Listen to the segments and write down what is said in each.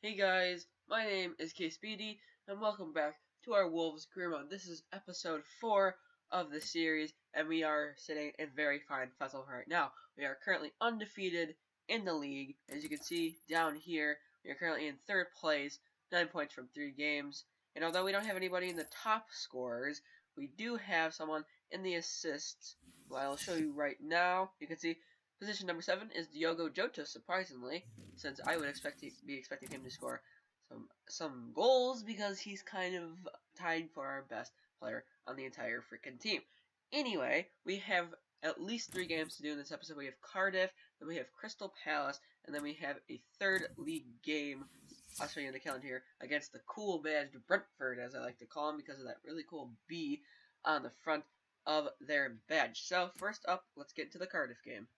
Hey guys, my name is Speedy, and welcome back to our Wolves career mode. This is episode 4 of the series, and we are sitting in very fine Fessel right now. We are currently undefeated in the league. As you can see down here, we are currently in 3rd place, 9 points from 3 games. And although we don't have anybody in the top scorers, we do have someone in the assists, who I'll show you right now. You can see position number 7 is Diogo Jota, surprisingly, since I would be expecting him to score some goals because he's kind of tied for our best player on the entire freaking team. Anyway, we have at least 3 games to do in this episode. We have Cardiff, then we have Crystal Palace, and then we have a 3rd league game. I'll show you in the calendar here, against the cool badged Brentford, as I like to call them, because of that really cool B on the front of their badge. So first up, let's get to the Cardiff game.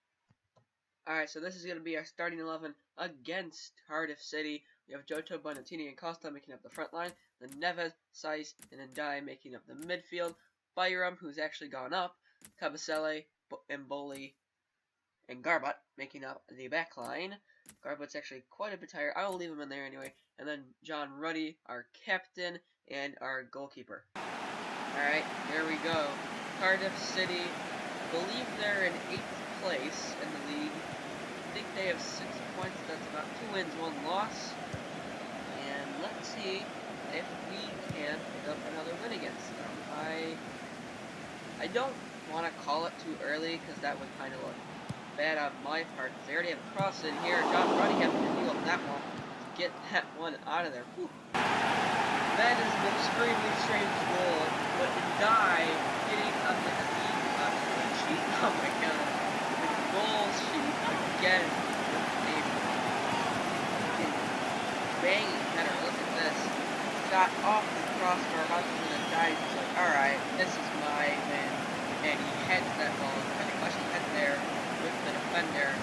Alright, so this is going to be our starting 11 against Cardiff City. We have Jota, Bonatini, and Costa making up the front line. Then Neves, Saiss, and Ndai making up the midfield. Bayram, who's actually gone up. Kabasele, Mboli, and Garbutt making up the back line. Garbutt's actually quite a bit tired. I will leave him in there anyway. And then John Ruddy, our captain, and our goalkeeper. Alright, here we go. Cardiff City, I believe they're in 8th place in the league. I think they have 6 points. That's about 2 wins, 1 loss. And let's see if we can pick up another win against them. I don't want to call it too early because that would kind of look bad on my part. They already have a cross in here. John Ruddy having to deal with that one to get that one out of there. Whew. That is an extremely strange goal. But Ndai getting on the clean sheet. Oh my god. Goal sheet again with a banging header. Look at this. Shot off the crossbar, about to the dive. He's like, alright, this is my win. And he heads that ball. Pretty much he heads there with the defender.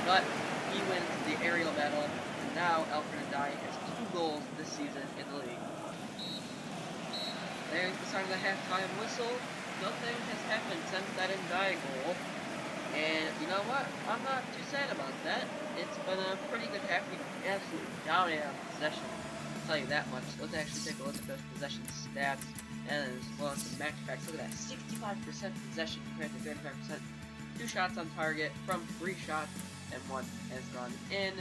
But he wins the aerial battle. And now Alfred Ndai has 2 goals this season in the league. There's the start of the halftime whistle. Nothing has happened since that Ndai goal. And you know what? I'm not too sad about that. It's been a pretty good half. We absolutely dominated on possession. I'll tell you that much. Let's actually take a look at those possession stats. And as well as the match facts. Look at that. 65% possession compared to 35%. 2 shots on target from 3 shots. And 1 has gone in.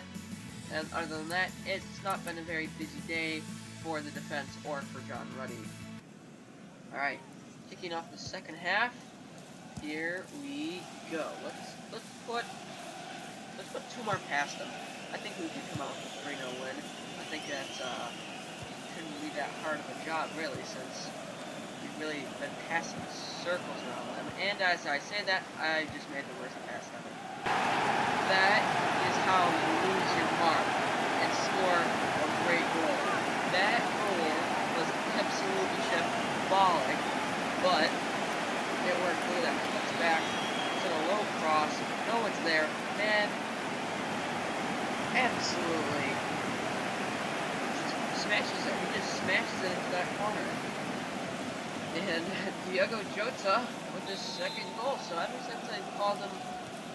And other than that, it's not been a very busy day for the defense or for John Ruddy. Alright. Kicking off the second half. Here we go. Let's put 2 more past them. I think we can come out with a 3-0 win. I think that's shouldn't be that hard of a job really, since we've really been passing circles around them. And as I say that, I just made the worst pass ever. That is how you lose your mark and score a great goal. That goal was absolutely shambolic, but it worked. Look at that. Cuts back to the low cross. No one's there. Man, absolutely smashes it. He just smashes it into that corner. And Diogo Jota with his 2nd goal. So ever since I called him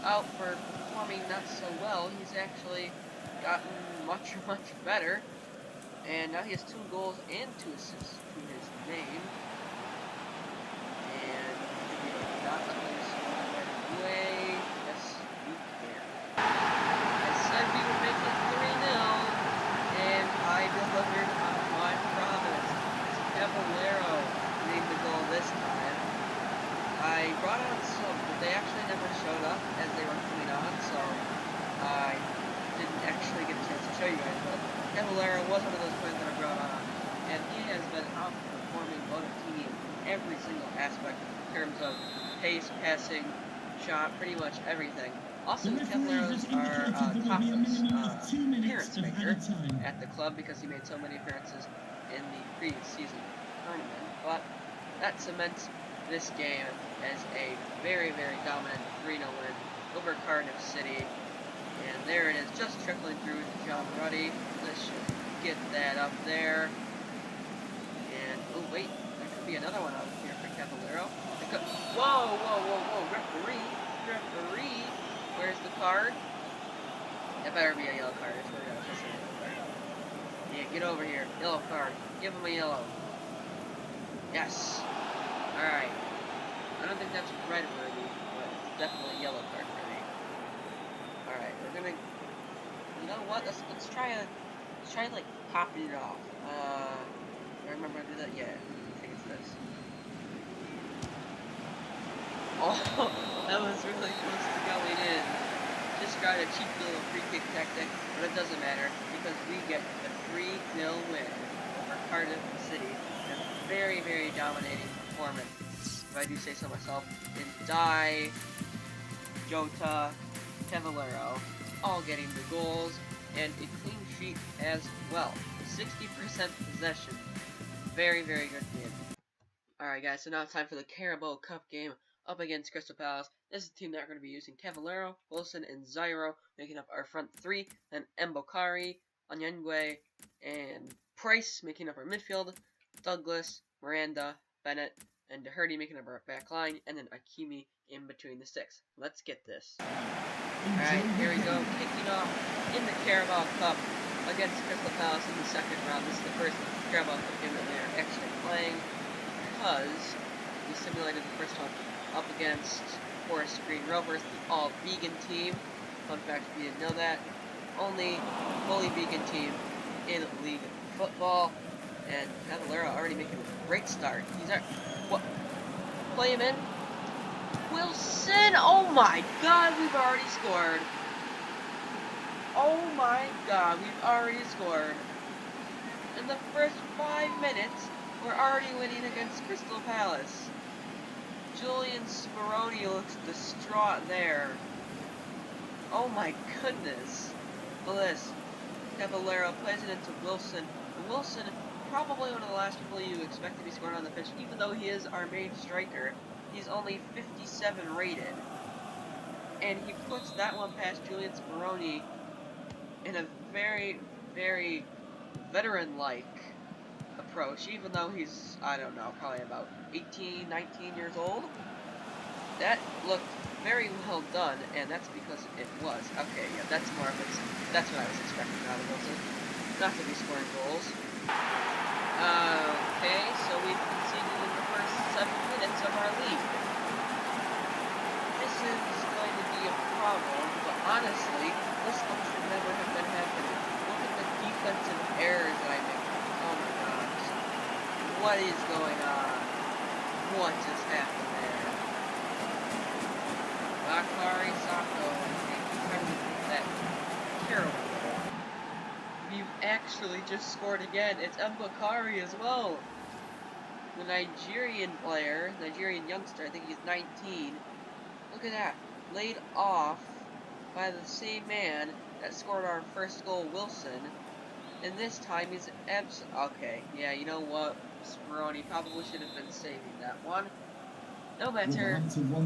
out for performing not so well, he's actually gotten much better. And now he has 2 goals and 2 assists to his name. Way. Yes, you can. I said we would make it 3-0, and I delivered on my promise. Caballero made the goal this time. I brought on some, but they actually never showed up as they were coming on, so I didn't actually get a chance to show you guys. But Caballero was one of those players that I brought on, and he has been outperforming Bonatini in every single aspect in terms of pace, passing, shot, pretty much everything. Also, Caballero's our top appearance maker at the club because he made so many appearances in the previous season tournament. But that cements this game as a very, very dominant 3-0 win over Cardiff City. And there it is, just trickling through to John Ruddy. Let's just get that up there. And, oh wait, there could be another one out here for Caballero. Whoa, referee, where's the card? It better be a yellow card, I swear to God, get over here. Yellow card. Give him a yellow. Yes. Alright. I don't think that's red worthy, but it's definitely yellow card worthy. Alright, we're gonna... You know what? Let's try like popping it off. I remember how to do that? Yeah, I think it's this. Oh, that was really close to going in. Just tried a cheap little free kick tactic, but it doesn't matter because we get a 3-0 win over Cardiff City. A very, very dominating performance, if I do say so myself. And Dye, Jota, Cavallero, all getting the goals, and a clean sheet as well. 60% possession. Very, very good game. Alright guys, so now it's time for the Carabao Cup game up against Crystal Palace. This is the team that we're going to be using Cavallero, Wilson, and Zyro, making up our front three. Then Mbokari, Onyengue, and Price making up our midfield. Douglas, Miranda, Bennett, and Doherty making up our back line. And then Akimi in between the six. Let's get this. Alright, here we go. Kicking off in the Carabao Cup against Crystal Palace in the second round. This is the first Carabao Cup game that they are actually playing, because we simulated the first one up against Forest Green Rovers, the all-vegan team. Fun fact, if you didn't know that. Only fully vegan team in league football. And Cavallero already making a great start. He's what? Play him in. Wilson! Oh my god, we've already scored. Oh my god, we've already scored. In the first 5 minutes, we're already winning against Crystal Palace. Julian Speroni looks distraught there. Oh my goodness. Bliss. Cavallero plays it into Wilson. Wilson, probably one of the last people you expect to be scoring on the pitch, even though he is our main striker. He's only 57 rated. And he puts that one past Julian Speroni in a very, very veteran-like approach, even though he's, I don't know, probably about 18, 19 years old. That looked very well done, and that's because it was. Okay, yeah, that's what I was expecting out of Wilson. Not to be scoring goals. Okay, so we've conceded in the first 7 minutes of our league. This is going to be a problem, but honestly, this one should never have been happening. Look at the defensive errors that I make. Oh my gosh. What is going on? What just happened there? Bakari Sako, that terrible. We've actually just scored again. It's Mbokari as well. The Nigerian player, Nigerian youngster, I think he's 19. Look at that. Laid off by the same man that scored our first goal, Wilson. And this time he's okay, yeah, you know what? Speroni probably should have been saving that one. No matter,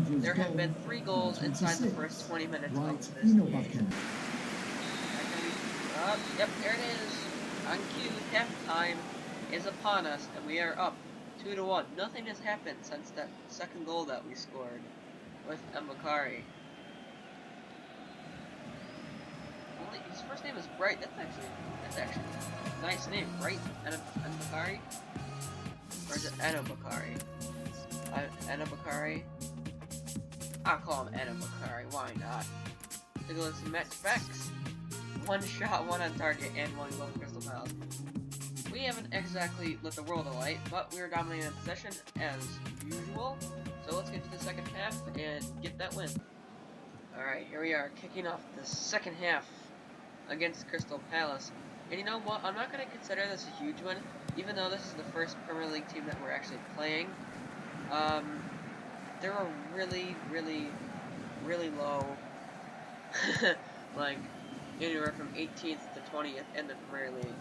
there have been 3 goals inside the first 20 minutes of this game. Yep, there it is. On cue, halftime is upon us, and we are up 2-1. Nothing has happened since that second goal that we scored with Mbokari. His first name is Bright. That's actually a nice name, Bright Mbokari. Or is it Mbokari? Mbokari. I'll call him Mbokari. Why not? Take a look at some match facts. 1 shot, 1 on target, and 1 goal for Crystal Palace. We haven't exactly lit the world alight, but we're dominating possession as usual. So let's get to the second half and get that win. Alright, here we are, kicking off the second half against Crystal Palace. And you know what? I'm not going to consider this a huge win, even though this is the first Premier League team that we're actually playing. They're a really, really, really low, like, anywhere from 18th to 20th in the Premier League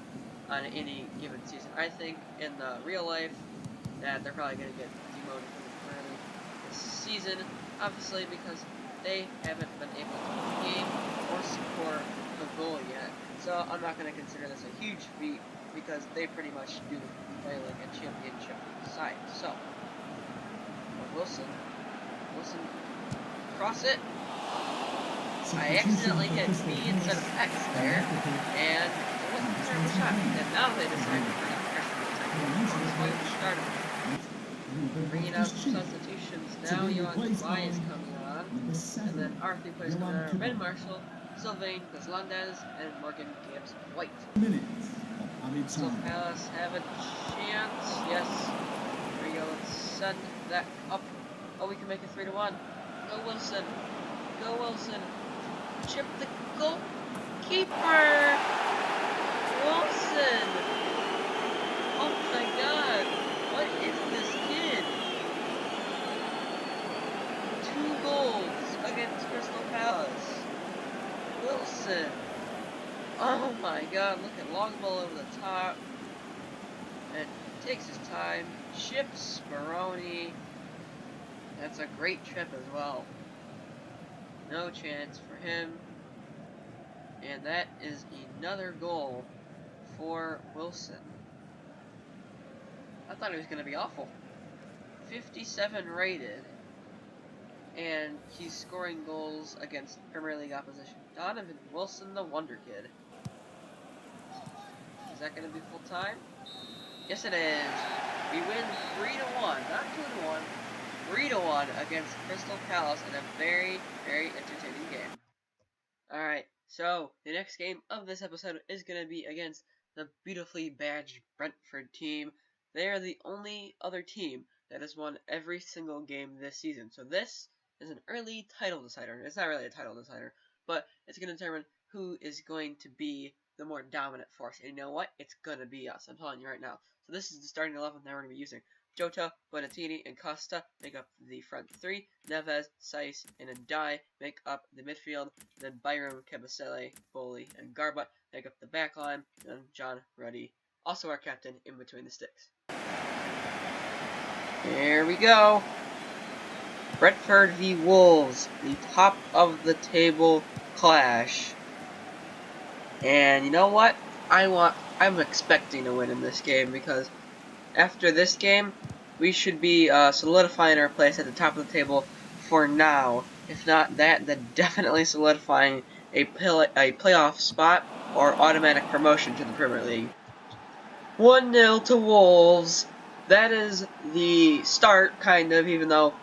on any given season. I think in the real life that they're probably going to get demoted from the Premier League this season, obviously because they haven't been able to win the game or score a goal yet. So I'm not going to consider this a huge feat because they pretty much do play like a championship side. So Wilson, cross it. I accidentally hit B instead of X there, and it wasn't a terrible shot. And Now they decide to bring out Start bringing out some substitutions. Now Johan Dubai is coming on. And then our 3 players coming on are Ben Marshall, Sylvain Gazlandes, and Morgan Gibbs White. Crystal Palace have a chance. Yes. There we go. Let's send that up. Oh, we can make it 3-1. Go Wilson. Go Wilson. Chip the goalkeeper. Wilson. Oh my God. What is this kid? 2 goals against Crystal Palace. Wilson. Oh my God, look at long ball over the top. And takes his time. Chips Baroni. That's a great trip as well. No chance for him. And that is another goal for Wilson. I thought he was going to be awful. 57 rated. And he's scoring goals against Premier League opposition. Donovan Wilson, the Wonder Kid. Is that going to be full time? Yes, it is. We win 3-1, not 2-1. 3-1 against Crystal Palace in a very, very entertaining game. Alright, so the next game of this episode is going to be against the beautifully badged Brentford team. They are the only other team that has won every single game this season. So this is an early title decider. It's not really a title decider, but it's going to determine who is going to be the more dominant force. And you know what? It's going to be us. I'm telling you right now. So this is the starting 11 that we're going to be using. Jota, Bonatini, and Costa make up the front 3. Neves, Saiss, and Ndai make up the midfield. Then Byram, Kabasele, Bowley, and Garbutt make up the back line. And John Ruddy, also our captain, in between the sticks. Here we go. Brentford v Wolves, the top of the table clash. And you know what? I'm expecting a win in this game because after this game, we should be solidifying our place at the top of the table for now. If not that, then definitely solidifying a playoff spot or automatic promotion to the Premier League. 1-0 to Wolves. That is the start, kind of, even though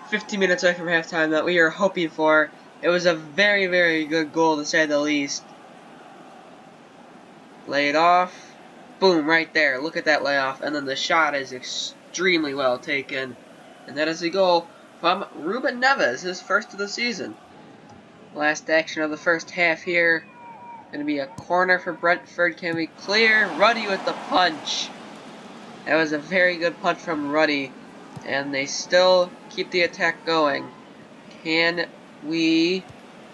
15 minutes away from halftime that we are hoping for. It was a very, very good goal, to say the least. Lay it off. Boom, right there. Look at that layoff. And then the shot is extremely well taken. And that is the goal from Ruben Neves, his first of the season. Last action of the first half here. Going to be a corner for Brentford. Can we clear? Ruddy with the punch. That was a very good punch from Ruddy. And they still keep the attack going. Can we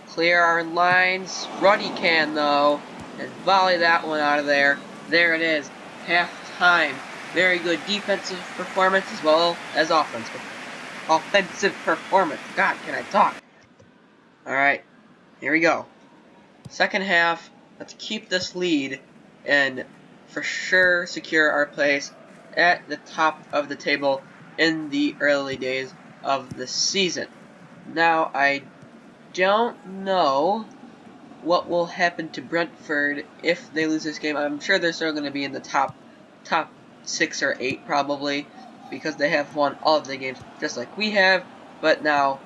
clear our lines? Ruddy can, though. And volley that one out of there. There it is. Half time. Very good defensive performance as well as offensive performance. God, can I talk? Alright. Here we go. Second half. Let's keep this lead and for sure secure our place at the top of the table in the early days of the season. Now, I don't know what will happen to Brentford if they lose this game. I'm sure they're still going to be in the top 6 or 8 probably, because they have won all of the games just like we have. But now,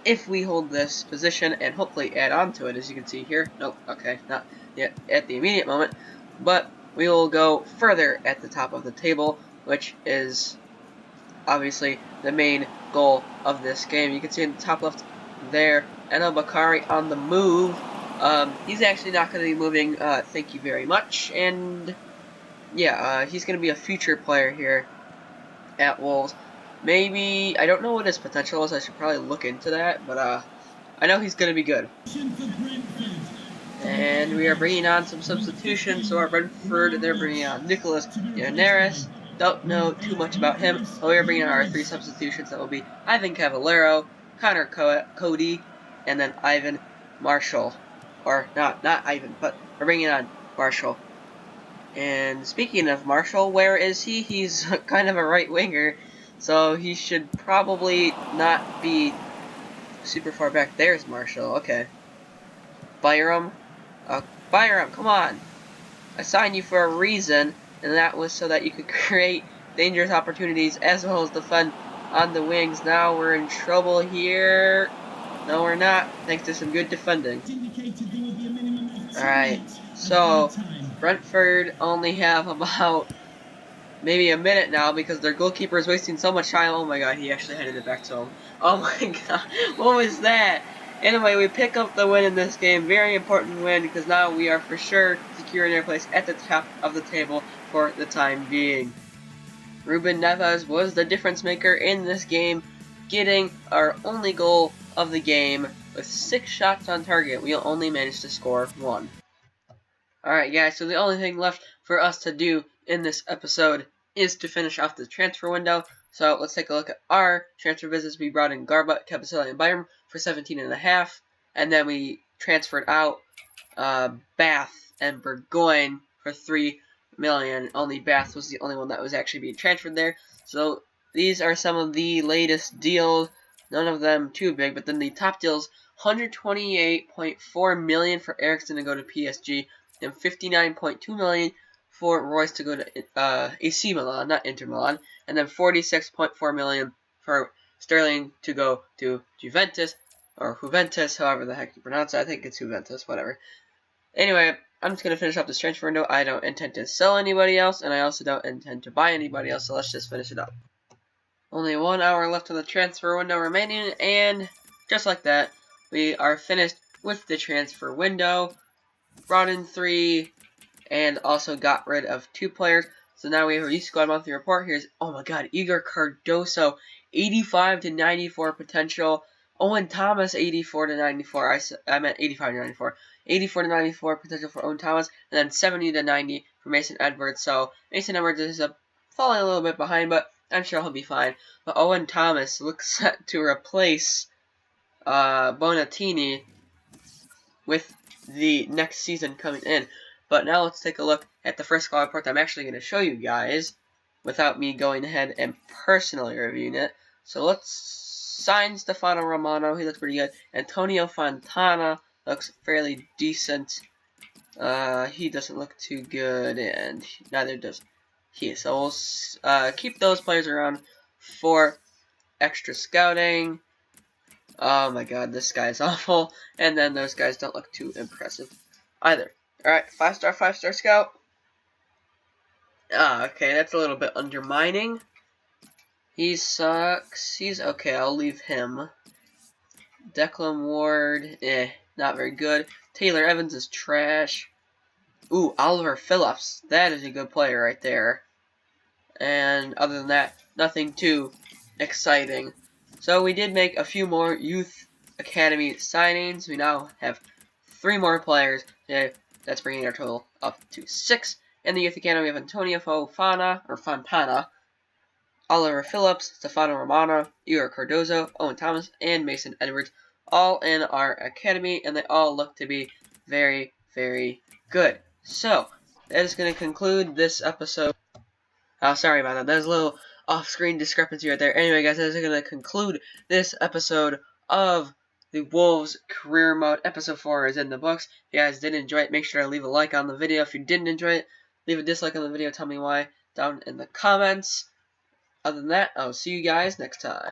if we hold this position and hopefully add on to it, as you can see here, nope, okay, not yet at the immediate moment, but we will go further at the top of the table, which is obviously the main goal of this game. You can see in the top left there, Enel Bakari on the move. He's actually not going to be moving, thank you very much, and yeah, he's going to be a future player here at Wolves. Maybe, I don't know what his potential is, I should probably look into that, but I know he's going to be good. And we are bringing on some substitutions, so our Brentford, they're bringing on Nicholas Llaneras. Don't know too much about him, but we are bringing on our 3 substitutions. That will be Ivan Cavallero, Connor Cody, and then Ivan Marshall. Or, not Ivan, but we're bringing on Marshall. And speaking of Marshall, where is he? He's kind of a right winger, so he should probably not be super far back. There's Marshall, okay. Byram, come on. I signed you for a reason, and that was so that you could create dangerous opportunities as well as defend on the wings. Now we're in trouble here. No, we're not, thanks to some good defending. Alright, so Brentford only have about maybe a minute now because their goalkeeper is wasting so much time. Oh my god, he actually headed it back to him. Oh my god, what was that? Anyway, we pick up the win in this game. Very important win because now we are for sure securing our place at the top of the table for the time being. Ruben Neves was the difference maker in this game, getting our only goal of the game with 6 shots on target. We only managed to score 1. Alright guys, so the only thing left for us to do in this episode is to finish off the transfer window. So let's take a look at our transfer business. We brought in Garba, Capicella, and Byram for 17.5, and then we transferred out Bath and Burgoyne for 3 million. Only Bath was the only one that was actually being transferred there. So these are some of the latest deals. None of them too big, but then the top deals: 128.4 million for Eriksen to go to PSG, and 59.2 million for Royce to go to AC Milan, not Inter Milan, and then 46.4 million for Sterling to go to Juventus, or Juventus, however the heck you pronounce it. I think it's Juventus, whatever. Anyway, I'm just going to finish up this transfer window. I don't intend to sell anybody else, and I also don't intend to buy anybody else, so let's just finish it up. Only 1 hour left on the transfer window remaining, and just like that, we are finished with the transfer window. Brought in 3, and also got rid of 2 players. So now we have a youth squad monthly report. Here's, oh my god, Igor Cardoso, 85 to 94 potential. Owen Thomas, 84 to 94. I meant 85 to 94. 84 to 94 potential for Owen Thomas, and then 70 to 90 for Mason Edwards. So Mason Edwards is falling a little bit behind, but I'm sure he'll be fine. But Owen Thomas looks set to replace Bonatini with the next season coming in. But now let's take a look at the first squad report that I'm actually going to show you guys without me going ahead and personally reviewing it. So let's sign Stefano Romano. He looks pretty good. Antonio Fontana looks fairly decent. He doesn't look too good, and neither does he. So we'll keep those players around for extra scouting. Oh my god, this guy's awful. And then those guys don't look too impressive either. Alright, 5-star scout. Okay, that's a little bit undermining. He sucks. He's okay, I'll leave him. Declan Ward, not very good. Taylor Evans is trash. Ooh, Oliver Phillips. That is a good player right there. And other than that, nothing too exciting. So we did make a few more youth academy signings. We now have 3 more players. That's bringing our total up to 6. In the youth academy, we have Antonio Fontana, Oliver Phillips, Stefano Romano, Igor Cardoso, Owen Thomas, and Mason Edwards, all in our academy, and they all look to be very, very good. So that is going to conclude this episode. Oh, sorry about that. There's a little off-screen discrepancy right there. Anyway, guys, that is going to conclude this episode of the Wolves Career Mode. Episode 4 is in the books. If you guys did enjoy it, make sure to leave a like on the video. If you didn't enjoy it, leave a dislike on the video. Tell me why down in the comments. Other than that, I'll see you guys next time.